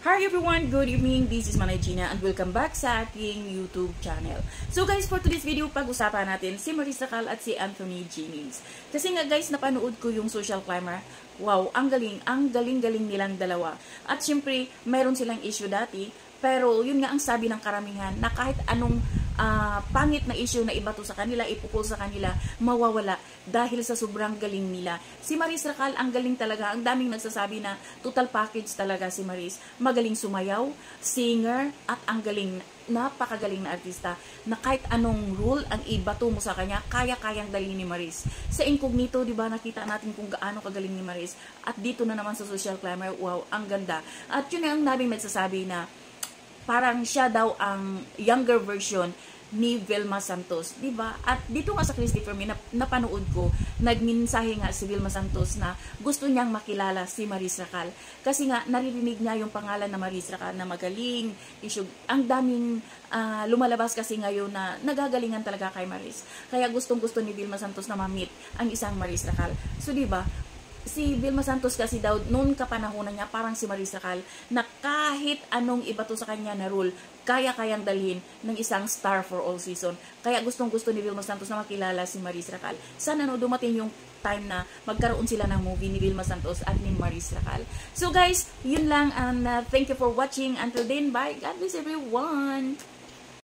Hi everyone! Good evening! This is Manay Gina and welcome back sa ating YouTube channel. So guys, for today's video, pag-usapan natin si Marisa Cal at si Anthony Jennings. Kasi nga guys, napanood ko yung Social Climber. Wow, ang galing nilang dalawa. At syempre, mayroon silang issue dati, pero yun nga ang sabi ng karamihan na kahit anong pangit na issue na ibato sa kanila, ipupul sa kanila, mawawala dahil sa sobrang galing nila. Si Marisa Cal, ang galing talaga. Ang daming nagsasabi na total package talaga si Maris. Magaling sumayaw, singer, at ang galing, napakagaling na artista na kahit anong rule ang ibato mo sa kanya, kaya-kayang dalhin ni Maris. Sa Incognito, di ba, nakita natin kung gaano kagaling ni Maris. At dito na naman sa Social Climber, wow, ang ganda. At yun ang daming nagsasabi na parang siya daw ang younger version ni Vilma Santos, di ba? At dito nga sa Christopher Me, napanood ko, nagminsahe nga si Vilma Santos na gusto niyang makilala si Marisa Cal. Kasi nga, naririnig niya yung pangalan na Marisa Cal na magaling, issue. Ang daming lumalabas kasi ngayon na nagagalingan talaga kay Maris. Kaya gustong-gusto ni Vilma Santos na ma-meet ang isang Marisa Cal. So, di ba? Si Vilma Santos kasi daw, noon kapanahonan niya, parang si Marisa Cal, na kahit anong ibato sa kanya na rule, kaya-kayang dalhin ng isang star for all season. Kaya gustong-gusto ni Vilma Santos na makilala si Marisa Cal. Sana no, dumating yung time na magkaroon sila ng movie ni Vilma Santos at ni Marisa Cal. So guys, yun lang, and thank you for watching. Until then, bye. God bless everyone!